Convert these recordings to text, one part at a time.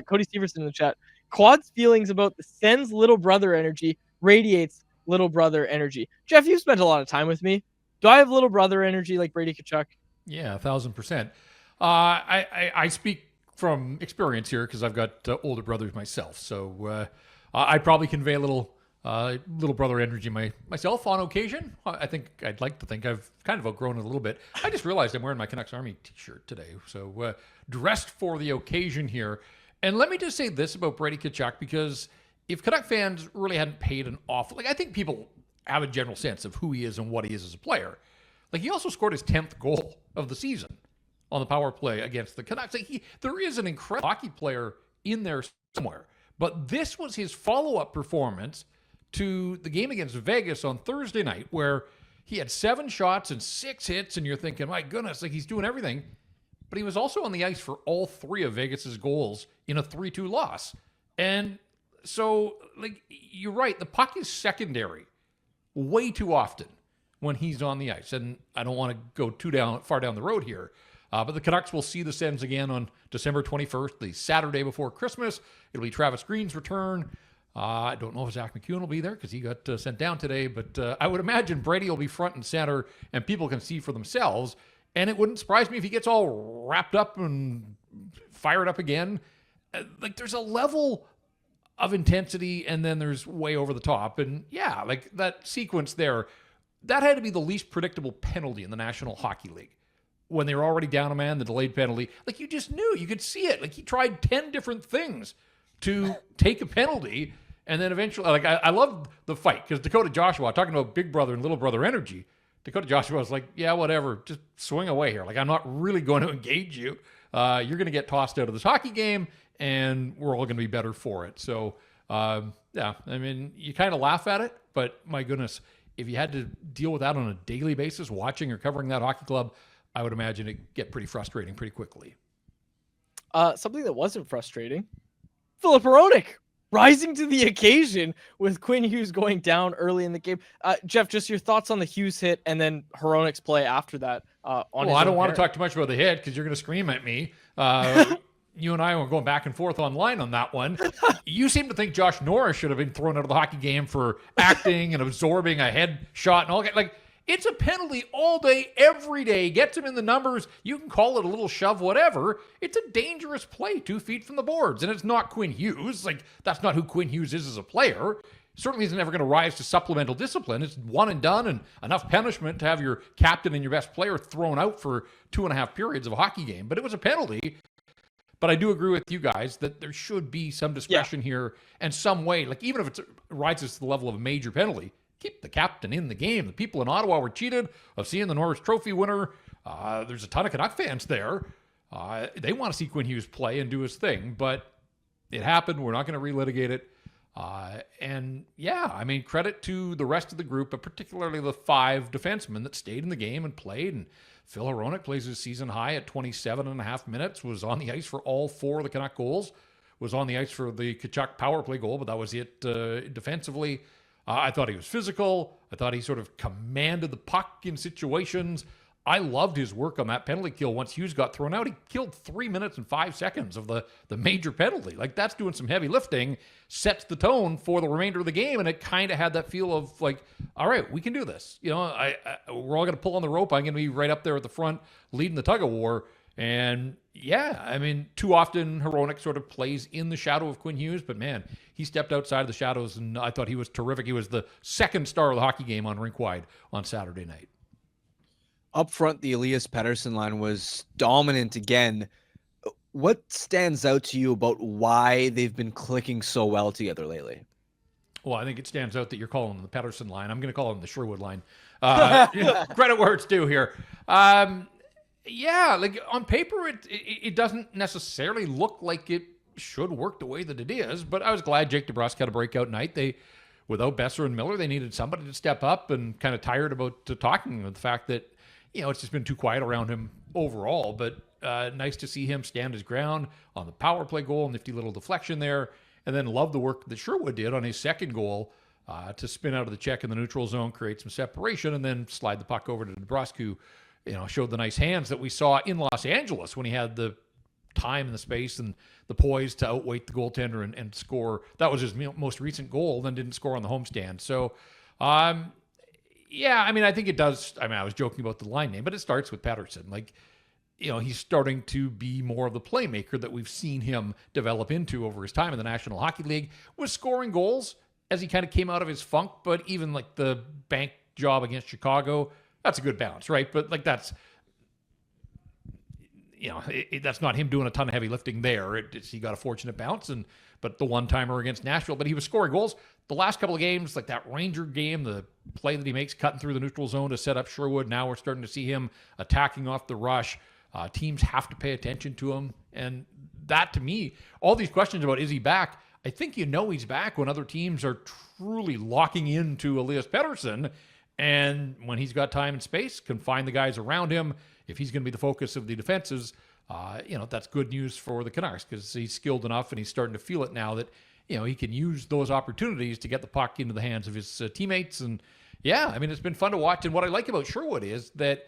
Cody Severson in the chat. Quad's feelings about the Sens little brother energy radiates little brother energy. Jeff, you've spent a lot of time with me. Do I have little brother energy like Brady Tkachuk? Yeah, 1,000%. I speak from experience here because I've got older brothers myself. So I probably convey a little brother energy myself on occasion. I'd like to think I've kind of outgrown it a little bit. I just realized I'm wearing my Canucks Army t-shirt today. So dressed for the occasion here. And let me just say this about Brady Tkachuk, because if Canuck fans really hadn't paid an awful... I think people have a general sense of who he is and what he is as a player. He also scored his 10th goal of the season on the power play against the Canucks. There is an incredible hockey player in there somewhere. But this was his follow-up performance to the game against Vegas on Thursday night, where he had 7 shots and 6 hits, and you're thinking, my goodness, he's doing everything. But he was also on the ice for all 3 of Vegas's goals in a 3-2 loss. And so, you're right, the puck is secondary way too often when he's on the ice. And I don't want to go far down the road here, but the Canucks will see the Sens again on December 21st, the Saturday before Christmas. It'll be Travis Green's return. I don't know if Zach McEwen will be there because he got sent down today, but I would imagine Brady will be front and center and people can see for themselves. And it wouldn't surprise me if he gets all wrapped up and fired up again. There's a level of intensity and then there's way over the top. And yeah, that sequence there, that had to be the least predictable penalty in the National Hockey League. When they were already down a man, the delayed penalty, you just knew, you could see it. He tried 10 different things to take a penalty. And then eventually, I love the fight because Dakota Joshua, talking about big brother and little brother energy, Dakota Joshua was like, yeah, whatever, just swing away here. I'm not really going to engage you. You're going to get tossed out of this hockey game, and we're all going to be better for it. So, yeah, I mean, you kind of laugh at it, but my goodness, if you had to deal with that on a daily basis, watching or covering that hockey club, I would imagine it'd get pretty frustrating pretty quickly. Something that wasn't frustrating, Filip Hronek rising to the occasion with Quinn Hughes going down early in the game. Jeff, just your thoughts on the Hughes hit and then Hronek's play after that. I don't want to talk too much about the hit because you're going to scream at me. You and I were going back and forth online on that one. You seem to think Josh Norris should have been thrown out of the hockey game for acting and absorbing a head shot and all that. It's a penalty all day, every day. Gets him in the numbers. You can call it a little shove, whatever. It's a dangerous play 2 feet from the boards. And it's not Quinn Hughes. That's not who Quinn Hughes is as a player. Certainly isn't ever going to rise to supplemental discipline. It's one and done and enough punishment to have your captain and your best player thrown out for 2.5 periods of a hockey game. But it was a penalty. But I do agree with you guys that there should be some discretion here and some way. Even if it rises to the level of a major penalty, keep the captain in the game. The people in Ottawa were cheated of seeing the Norris Trophy winner. There's a ton of Canuck fans there. They want to see Quinn Hughes play and do his thing, but it happened. We're not going to relitigate it. And yeah, I mean, credit to the rest of the group, but particularly the 5 defensemen that stayed in the game and played. And Phil Hronek plays his season high at 27.5 minutes, was on the ice for all 4 of the Canuck goals, was on the ice for the Tkachuk power play goal, but that was it defensively. I thought he was physical. I thought he sort of commanded the puck in situations. I loved his work on that penalty kill. Once Hughes got thrown out, he killed 3 minutes and 5 seconds of the major penalty. That's doing some heavy lifting, sets the tone for the remainder of the game, and it kind of had that feel of all right, we can do this. We're all going to pull on the rope. I'm going to be right up there at the front leading the tug of war. And yeah, I mean, too often Hronek sort of plays in the shadow of Quinn Hughes, but man, he stepped outside of the shadows, and I thought he was terrific. He was the second star of the hockey game on rink-wide on Saturday night. Up front, the Elias Pettersson line was dominant again. What stands out to you about why they've been clicking so well together lately? Well, I think it stands out that you're calling them the Paterson line. I'm going to call them the Sherwood line. Credit where it's due here. Yeah, on paper, it doesn't necessarily look like it should work the way that it is, but I was glad Jake DeBrusk had a breakout night. Without Boeser and Miller, they needed somebody to step up, and kind of tired about talking about the fact that, it's just been too quiet around him overall, but nice to see him stand his ground on the power play goal, nifty little deflection there, and then love the work that Sherwood did on his second goal to spin out of the check in the neutral zone, create some separation, and then slide the puck over to DeBrusk, who showed the nice hands that we saw in Los Angeles when he had the time and the space and the poise to outweight the goaltender and score. That was his most recent goal, then didn't score on the homestand. So, yeah, I mean, I think it does. I mean, I was joking about the line name, but it starts with Paterson. Like, he's starting to be more of the playmaker that we've seen him develop into over his time in the National Hockey League, was scoring goals as he kind of came out of his funk. But even like the bank job against Chicago, that's a good bounce, right? But like that's not him doing a ton of heavy lifting there. He got a fortunate bounce, but the one-timer against Nashville. But he was scoring goals. The last couple of games, like that Ranger game, the play that he makes cutting through the neutral zone to set up Sherwood, now we're starting to see him attacking off the rush. Teams have to pay attention to him. And that, to me, all these questions about is he back, I think he's back when other teams are truly locking into Elias Pettersson. And when he's got time and space, can find the guys around him. If he's going to be the focus of the defenses, that's good news for the Canucks because he's skilled enough and he's starting to feel it now that, he can use those opportunities to get the puck into the hands of his teammates. And yeah, I mean, it's been fun to watch. And what I like about Sherwood is that,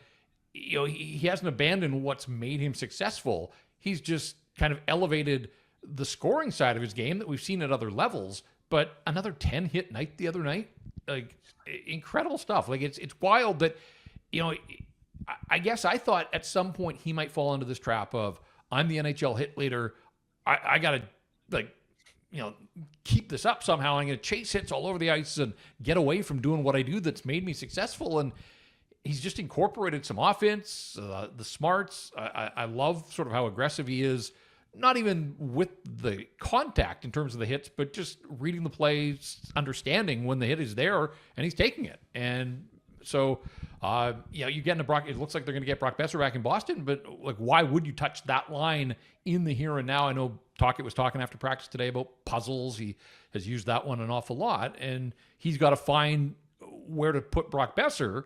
he hasn't abandoned what's made him successful. He's just kind of elevated the scoring side of his game that we've seen at other levels. But another 10-hit night the other night, like incredible stuff. Like it's wild that, I guess I thought at some point he might fall into this trap of I'm the NHL hit leader. I got to keep this up somehow. I'm going to chase hits all over the ice and get away from doing what I do that's made me successful. And he's just incorporated some offense, the smarts. I love sort of how aggressive he is, not even with the contact in terms of the hits, but just reading the plays, understanding when the hit is there, and he's taking it. And so, you get into Brock. It looks like they're going to get Brock Boeser back in Boston, but like, why would you touch that line in the here and now? I know Tocchet was talking after practice today about puzzles. He has used that one an awful lot, and he's got to find where to put Brock Boeser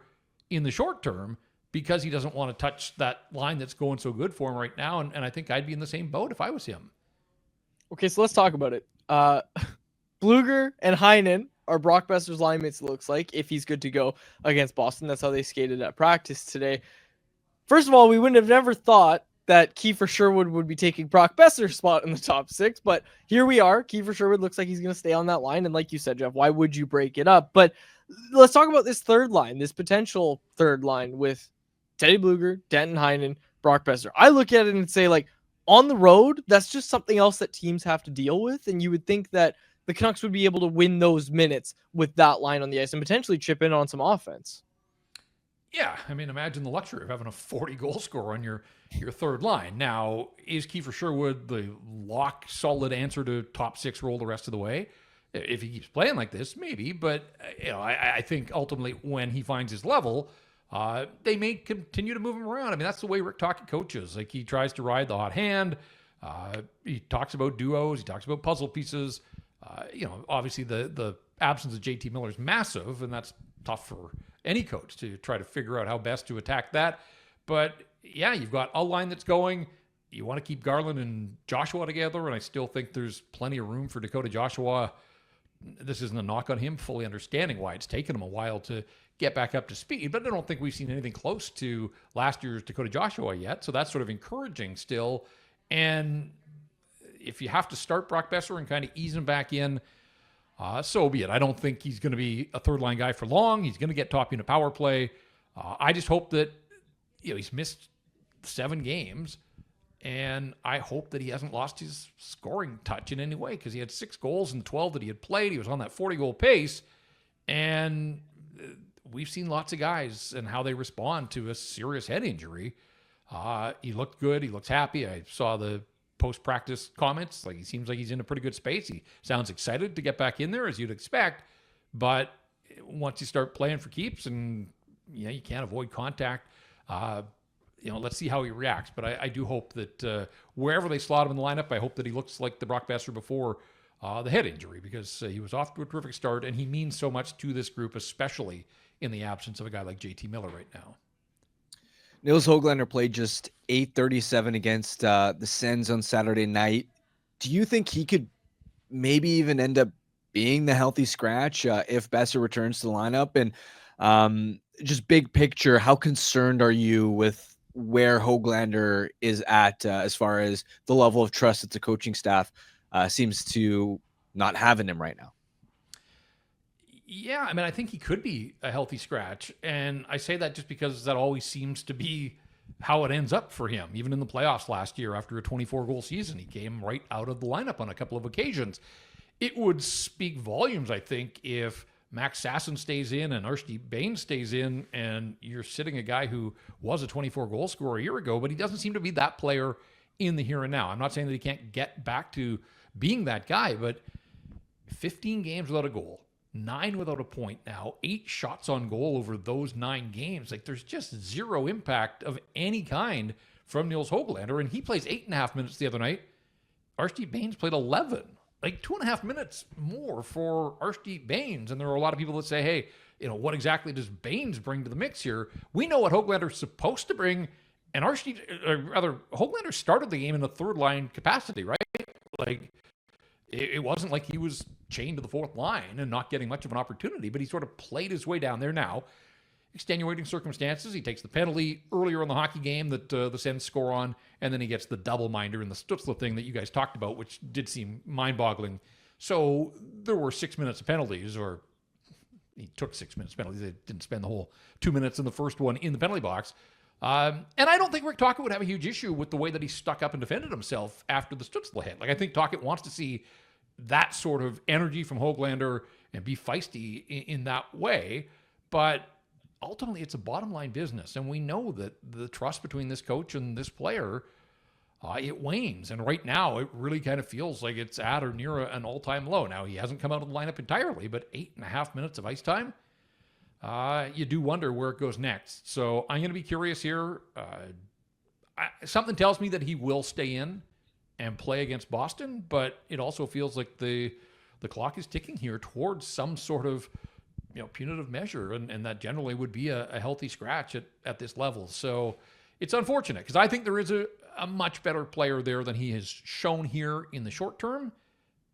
in the short term because he doesn't want to touch that line that's going so good for him right now. And I think I'd be in the same boat if I was him. Okay, so let's talk about it. Blueger and Heinen are Brock Boeser's line mates, it looks like, if he's good to go against Boston. That's how they skated at practice today. First of all, we wouldn't have never thought that Kiefer Sherwood would be taking Brock Boeser's spot in the top six, but here we are. Kiefer Sherwood looks like he's going to stay on that line, and like you said, Jeff, why would you break it up? But let's talk about this third line, this potential third line with Teddy Blueger, Denton Heinen, Brock Boeser. I look at it and say, like, on the road, that's just something else that teams have to deal with, and you would think that the Canucks would be able to win those minutes with that line on the ice and potentially chip in on some offense. Yeah, I mean, imagine the luxury of having a 40-goal scorer on your third line. Now, is Kiefer Sherwood the lock solid answer to top six role the rest of the way? If he keeps playing like this, maybe. But I think ultimately when he finds his level, they may continue to move him around. I mean, that's the way Rick Tocchet coaches. Like, he tries to ride the hot hand. He talks about duos. He talks about puzzle pieces. Obviously the absence of JT Miller is massive, and that's tough for any coach to try to figure out how best to attack that. But yeah, you've got a line that's going. You want to keep Garland and Joshua together, and I still think there's plenty of room for Dakota Joshua. This isn't a knock on him, fully understanding why it's taken him a while to get back up to speed, but I don't think we've seen anything close to last year's Dakota Joshua yet. So that's sort of encouraging still. And if you have to start Brock Boeser and kind of ease him back in, so be it. I don't think he's going to be a third line guy for long. He's going to get top unit power play. I just hope that he's missed 7 games, and I hope that he hasn't lost his scoring touch in any way, because he had 6 goals in 12 that he had played. He was on that 40-goal pace, and we've seen lots of guys and how they respond to a serious head injury. He looked good. He looks happy. I saw the post-practice comments. Like, he seems like he's in a pretty good space. He sounds excited to get back in there, as you'd expect. But once you start playing for keeps and you can't avoid contact, let's see how he reacts. But I do hope that wherever they slot him in the lineup, I hope that he looks like the Brock Boeser before the head injury, because he was off to a terrific start, and he means so much to this group, especially in the absence of a guy like JT Miller right now. Nils Höglander played just 8:37 against the Sens on Saturday night. Do you think he could maybe even end up being the healthy scratch if Boeser returns to the lineup? And just big picture, how concerned are you with where Höglander is at as far as the level of trust that the coaching staff seems to not have in him right now. Yeah, I mean, I think he could be a healthy scratch. And I say that just because that always seems to be how it ends up for him. Even in the playoffs last year, after a 24-goal season, he came right out of the lineup on a couple of occasions. It would speak volumes, I think, if Max Sasson stays in and Archie Bains stays in, and you're sitting a guy who was a 24-goal scorer a year ago, but he doesn't seem to be that player in the here and now. I'm not saying that he can't get back to being that guy, but 15 games without a goal, 9 without a point now, 8 shots on goal over those 9 games. Like, there's just zero impact of any kind from Nils Höglander, and he plays 8.5 minutes the other night. Archie Bains played 11. Like 2.5 minutes more for Archie Bains. And there are a lot of people that say, hey, what exactly does Bains bring to the mix here? We know what Höglander's supposed to bring, and Höglander started the game in the third line capacity, right? Like, it wasn't like he was chained to the fourth line and not getting much of an opportunity, but he sort of played his way down there now. Extenuating circumstances. He takes the penalty earlier in the hockey game that the Sens score on, and then he gets the double-minder in the Stutzle thing that you guys talked about, which did seem mind-boggling. So there were 6 minutes of penalties, or he took 6 minutes of penalties. They didn't spend the whole 2 minutes in the first one in the penalty box. And I don't think Rick Tocchet would have a huge issue with the way that he stuck up and defended himself after the Stutzle hit. Like, I think Tocchet wants to see that sort of energy from Höglander and be feisty in that way, but ultimately, it's a bottom line business, and we know that the trust between this coach and this player, it wanes. And right now, it really kind of feels like it's at or near an all-time low. Now, he hasn't come out of the lineup entirely, but 8.5 minutes of ice time, you do wonder where it goes next. So I'm going to be curious here. Something tells me that he will stay in and play against Boston, but it also feels like the clock is ticking here towards some sort of punitive measure, and that generally would be a healthy scratch at this level. So it's unfortunate because I think there is a much better player there than he has shown here in the short term,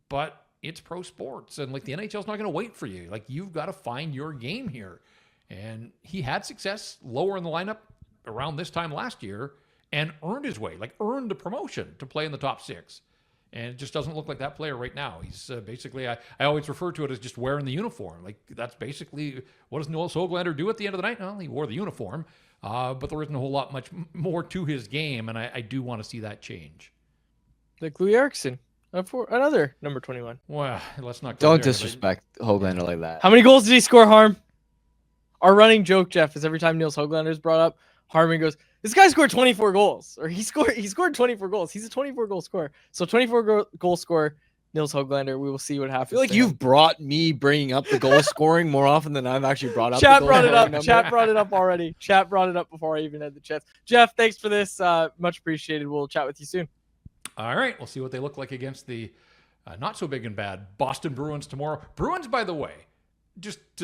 but it's pro sports, and like the NHL's not going to wait for you. Like, you've got to find your game here. And he had success lower in the lineup around this time last year and earned his way, earned a promotion to play in the top 6. And it just doesn't look like that player right now. He's basically, I always refer to it as just wearing the uniform. Like, that's basically, what does Nils Höglander do at the end of the night? Well, he wore the uniform, but there isn't a whole lot much more to his game, and I do want to see that change. Like Louis Eriksson, for another number 21. Well, let's not Don't disrespect Höglander like that. How many goals did he score, Harm? Our running joke, Jeff, is every time Nils Höglander is brought up, Harmon goes, this guy scored 24 goals, or he scored 24 goals. He's a 24-goal scorer. So 24-goal scorer, Nils Höglander. We will see what happens. I feel like you've brought me bringing up the goal scoring more often than I've actually brought up. Chat the goal brought it up. number. Chat brought it up already. Chat brought it up before I even had the chance. Jeff, thanks for this. Much appreciated. We'll chat with you soon. All right. We'll see what they look like against the not so big and bad Boston Bruins tomorrow. Bruins, by the way,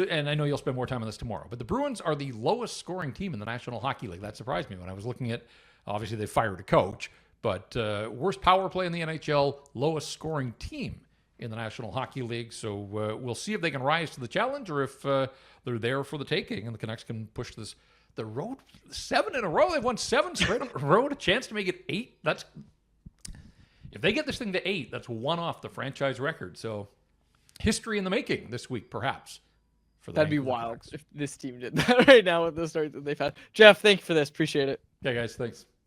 and I know you'll spend more time on this tomorrow, but the Bruins are the lowest scoring team in the National Hockey League. That surprised me when I was looking at, obviously they fired a coach, but worst power play in the NHL, lowest scoring team in the National Hockey League. So we'll see if they can rise to the challenge or if they're there for the taking and the Canucks can push the road 7 in a row. They've won 7 straight in a row, a chance to make it 8. If they get this thing to 8, that's 1 off the franchise record. So history in the making this week, perhaps. That'd be wild if this team did that right now with the start that they've had. Jeff, thank you for this. Appreciate it. Okay, guys. Thanks.